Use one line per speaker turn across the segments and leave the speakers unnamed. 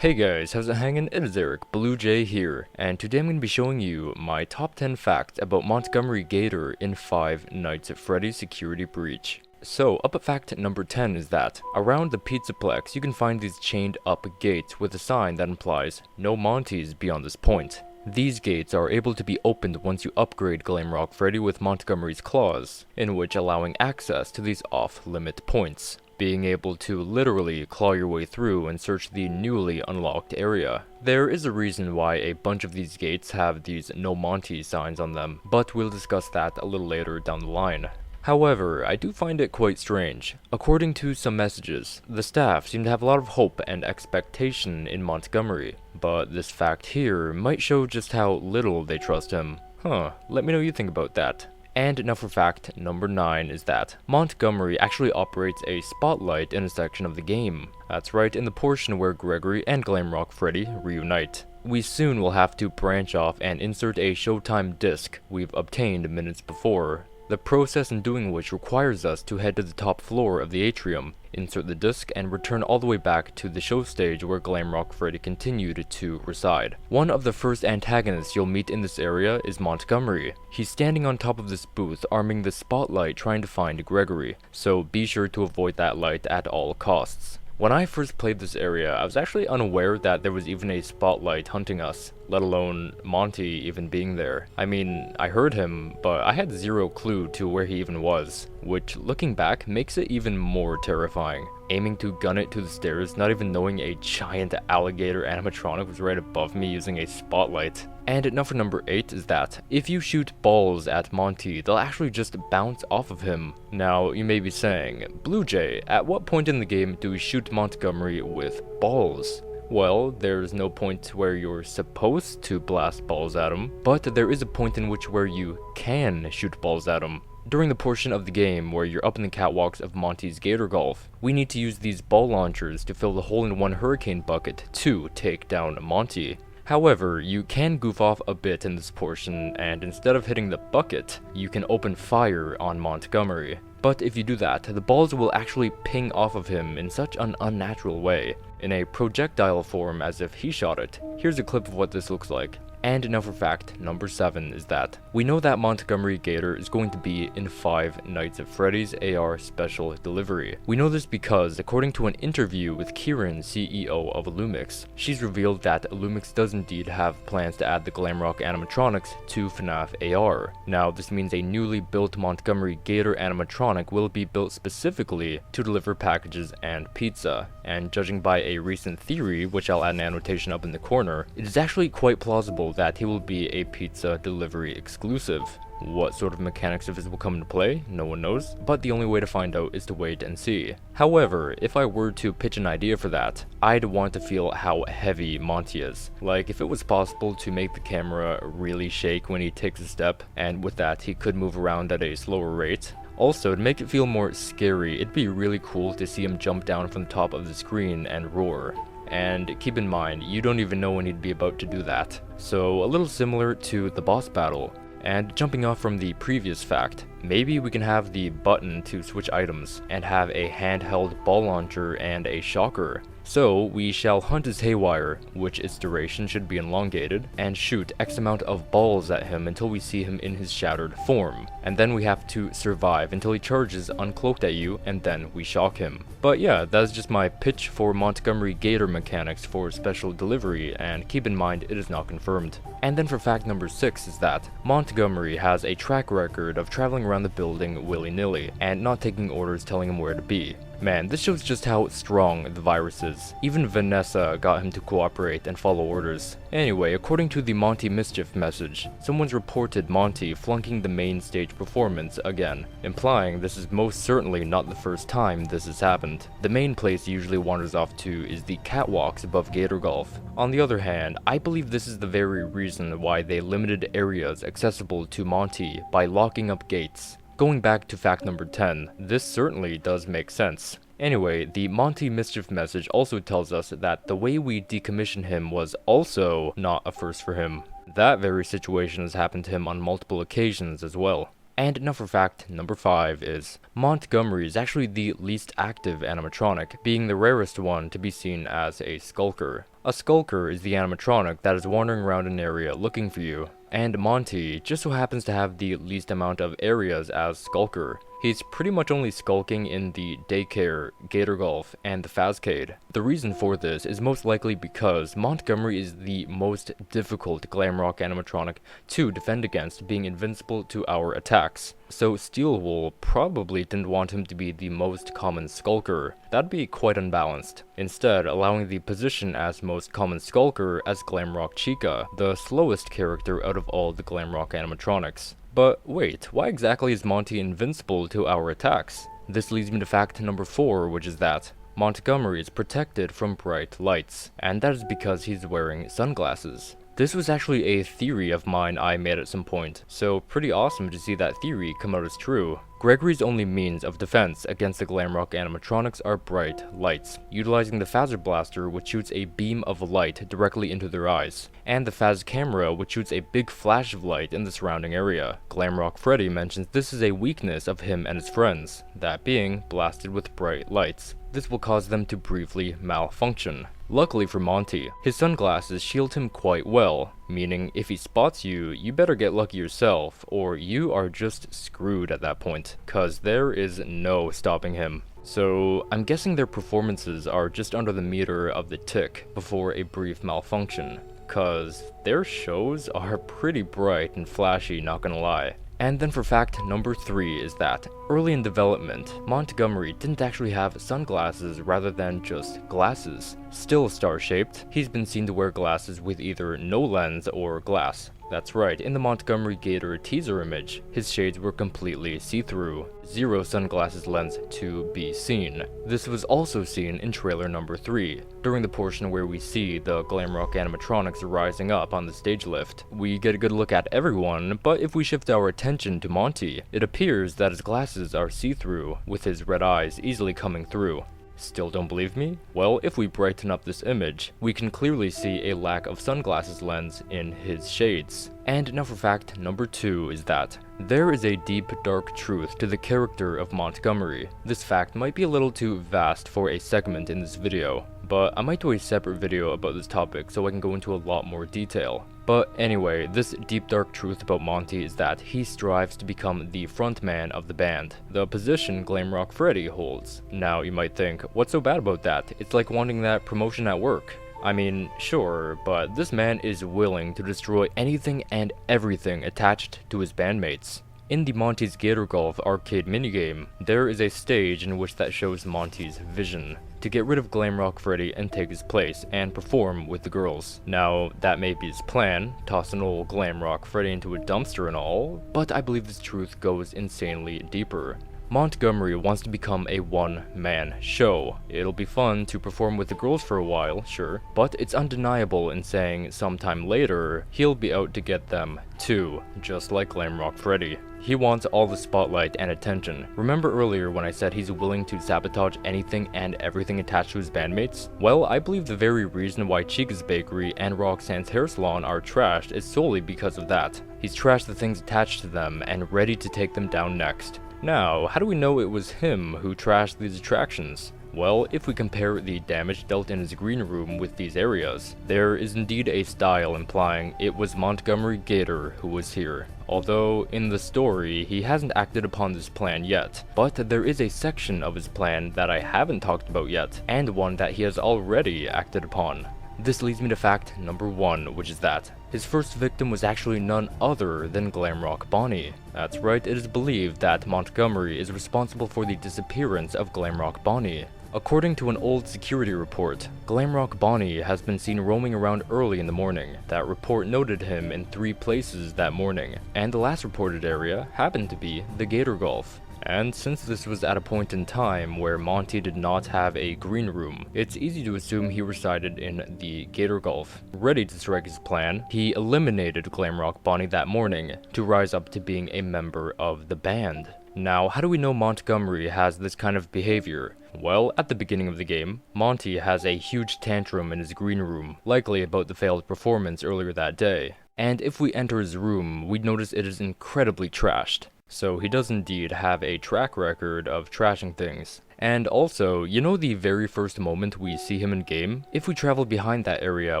Hey guys, how's it hanging? It is TheLivingBluejay here, and today I'm going to be showing you my top 10 facts about Montgomery Gator in Five Nights at Freddy's Security Breach. So, up at fact number 10 is that, around the Pizzaplex you can find these chained up gates with a sign that implies, no Monties beyond this point. These gates are able to be opened once you upgrade Glamrock Freddy with Montgomery's claws, in which allowing access to these off-limit points, being able to literally claw your way through and search the newly unlocked area. There is a reason why a bunch of these gates have these no Monty signs on them, but we'll discuss that a little later down the line. However, I do find it quite strange. According to some messages, the staff seem to have a lot of hope and expectation in Montgomery, but this fact here might show just how little they trust him. Let me know what you think about that. And now for fact number 9 is that Montgomery actually operates a spotlight in a section of the game. That's right, in the portion where Gregory and Glamrock Freddy reunite. We soon will have to branch off and insert a Showtime disc we've obtained minutes before. The process in doing which requires us to head to the top floor of the atrium, insert the disc, and return all the way back to the show stage where Glamrock Freddy continued to reside. One of the first antagonists you'll meet in this area is Montgomery. He's standing on top of this booth arming the spotlight trying to find Gregory, so be sure to avoid that light at all costs. When I first played this area, I was actually unaware that there was even a spotlight hunting us, let alone Monty even being there. I mean, I heard him, but I had zero clue to where he even was, which, looking back, makes it even more terrifying. Aiming to gun it to the stairs, not even knowing a giant alligator animatronic was right above me using a spotlight. And now for number 8 is that, if you shoot balls at Monty, they'll actually just bounce off of him. Now, you may be saying, Bluejay, at what point in the game do we shoot Montgomery with balls? Well, there's no point where you're supposed to blast balls at him, but there is a point in which where you can shoot balls at him. During the portion of the game where you're up in the catwalks of Monty's Gator Golf, we need to use these ball launchers to fill the hole-in-one hurricane bucket to take down Monty. However, you can goof off a bit in this portion, and instead of hitting the bucket, you can open fire on Montgomery. But if you do that, the balls will actually ping off of him in such an unnatural way, in a projectile form as if he shot it. Here's a clip of what this looks like. And now for fact number 7 is that we know that Montgomery Gator is going to be in Five Nights at Freddy's AR special delivery. We know this because, according to an interview with Kieran, CEO of Illumix, she's revealed that Illumix does indeed have plans to add the Glamrock animatronics to FNaF AR. Now, this means a newly built Montgomery Gator animatronic will be built specifically to deliver packages and pizza. And judging by a recent theory, which I'll add an annotation up in the corner, it is actually quite plausible that he will be a pizza delivery exclusive. What sort of mechanics of his will come into play, no one knows, but the only way to find out is to wait and see. However, if I were to pitch an idea for that, I'd want to feel how heavy Monty is. Like, if it was possible to make the camera really shake when he takes a step, and with that he could move around at a slower rate. Also, to make it feel more scary, it'd be really cool to see him jump down from the top of the screen and roar. And keep in mind, you don't even know when he'd be about to do that. So, a little similar to the boss battle. And jumping off from the previous fact, maybe we can have the button to switch items, and have a handheld ball launcher and a shocker. So, we shall hunt his haywire, which its duration should be elongated, and shoot X amount of balls at him until we see him in his shattered form. And then we have to survive until he charges uncloaked at you, and then we shock him. But yeah, that's just my pitch for Montgomery Gator mechanics for special delivery, and keep in mind it is not confirmed. And then for fact number 6 is that Montgomery has a track record of traveling around the building willy-nilly, and not taking orders telling him where to be. Man, this shows just how strong the virus is. Even Vanessa got him to cooperate and follow orders. Anyway, according to the Monty Mischief message, someone's reported Monty flunking the main stage performance again, implying this is most certainly not the first time this has happened. The main place he usually wanders off to is the catwalks above Gator Golf. On the other hand, I believe this is the very reason why they limited areas accessible to Monty by locking up gates. Going back to fact number 10, this certainly does make sense. Anyway, the Monty Mischief message also tells us that the way we decommissioned him was also not a first for him. That very situation has happened to him on multiple occasions as well. And now for fact number 5 is Montgomery is actually the least active animatronic, being the rarest one to be seen as a Skulker. A Skulker is the animatronic that is wandering around an area looking for you, and Monty just so happens to have the least amount of areas as Skulker. He's pretty much only skulking in the daycare, Gator Golf, and the Fazcade. The reason for this is most likely because Montgomery is the most difficult Glamrock animatronic to defend against, being invincible to our attacks. So Steelwool probably didn't want him to be the most common Skulker. That'd be quite unbalanced. Instead, allowing the position as most common Skulker as Glamrock Chica, the slowest character out of all the Glamrock animatronics. But wait, why exactly is Monty invincible to our attacks? This leads me to fact number 4, which is that Montgomery is protected from bright lights, and that is because he's wearing sunglasses. This was actually a theory of mine I made at some point, so pretty awesome to see that theory come out as true. Gregory's only means of defense against the Glamrock animatronics are bright lights, utilizing the Phaser Blaster, which shoots a beam of light directly into their eyes, and the Phaz Camera, which shoots a big flash of light in the surrounding area. Glamrock Freddy mentions this is a weakness of him and his friends, that being blasted with bright lights. This will cause them to briefly malfunction. Luckily for Monty, his sunglasses shield him quite well, meaning if he spots you, you better get lucky yourself, or you are just screwed at that point, cause there is no stopping him. So I'm guessing their performances are just under the meter of the tick before a brief malfunction, cause their shows are pretty bright and flashy, not gonna lie. And then for fact number 3 is that, early in development, Montgomery didn't actually have sunglasses rather than just glasses. Still star-shaped, he's been seen to wear glasses with either no lens or glass. That's right, in the Montgomery Gator teaser image, his shades were completely see-through. Zero sunglasses lens to be seen. This was also seen in trailer number 3, during the portion where we see the Glamrock animatronics rising up on the stage lift. We get a good look at everyone, but if we shift our attention to Monty, it appears that his glasses are see-through, with his red eyes easily coming through. Still don't believe me? Well, if we brighten up this image, we can clearly see a lack of sunglasses lens in his shades. And now for fact number 2 is that there is a deep, dark truth to the character of Montgomery. This fact might be a little too vast for a segment in this video, but I might do a separate video about this topic so I can go into a lot more detail. But anyway, this deep dark truth about Monty is that he strives to become the frontman of the band, the position Glamrock Freddy holds. Now you might think, what's so bad about that? It's like wanting that promotion at work. I mean, sure, but this man is willing to destroy anything and everything attached to his bandmates. In the Monty's Gator Golf arcade minigame, there is a stage in which that shows Monty's vision to get rid of Glamrock Freddy and take his place and perform with the girls. Now, that may be his plan, toss an old Glamrock Freddy into a dumpster and all, but I believe this truth goes insanely deeper. Montgomery wants to become a one-man show. It'll be fun to perform with the girls for a while, sure, but it's undeniable in saying sometime later, he'll be out to get them too, just like Glamrock Freddy. He wants all the spotlight and attention. Remember earlier when I said he's willing to sabotage anything and everything attached to his bandmates? Well, I believe the very reason why Chica's Bakery and Roxanne's hair salon are trashed is solely because of that. He's trashed the things attached to them and ready to take them down next. Now, how do we know it was him who trashed these attractions? Well, if we compare the damage dealt in his green room with these areas, there is indeed a style implying it was Montgomery Gator who was here. Although, in the story, he hasn't acted upon this plan yet, but there is a section of his plan that I haven't talked about yet, and one that he has already acted upon. This leads me to fact number 1, which is that his first victim was actually none other than Glamrock Bonnie. That's right, it is believed that Montgomery is responsible for the disappearance of Glamrock Bonnie. According to an old security report, Glamrock Bonnie has been seen roaming around early in the morning. That report noted him in 3 places that morning, and the last reported area happened to be the Gator Golf. And since this was at a point in time where Monty did not have a green room, it's easy to assume he resided in the Gator Golf. Ready to strike his plan, he eliminated Glamrock Bonnie that morning to rise up to being a member of the band. Now, how do we know Montgomery has this kind of behavior? Well, at the beginning of the game, Monty has a huge tantrum in his green room, likely about the failed performance earlier that day. And if we enter his room, we'd notice it is incredibly trashed. So he does indeed have a track record of trashing things. And also, you know the very first moment we see him in game? If we travel behind that area,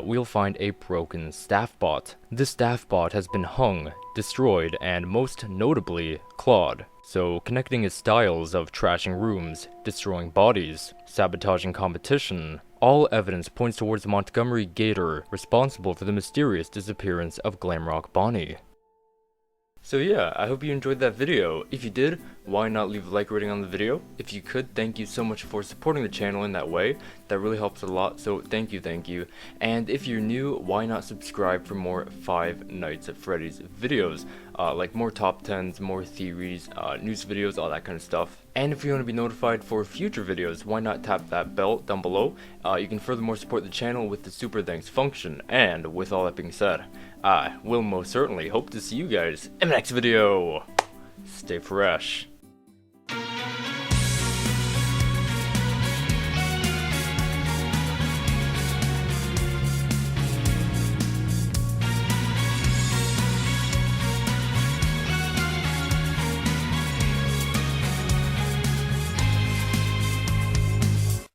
we'll find a broken staff bot. This staff bot has been hung, destroyed, and most notably, clawed. So connecting his styles of trashing rooms, destroying bodies, sabotaging competition, all evidence points towards Montgomery Gator, responsible for the mysterious disappearance of Glamrock Bonnie. So yeah, I hope you enjoyed that video. If you did, why not leave a like rating on the video? If you could, thank you so much for supporting the channel in that way. That really helps a lot, so thank you. And if you're new, why not subscribe for more Five Nights at Freddy's videos? Like more top 10s, more theories, news videos, all that kind of stuff. And if you want to be notified for future videos, why not tap that bell down below? You can furthermore support the channel with the super thanks function. And with all that being said, I will most certainly hope to see you guys in the next video. Stay fresh.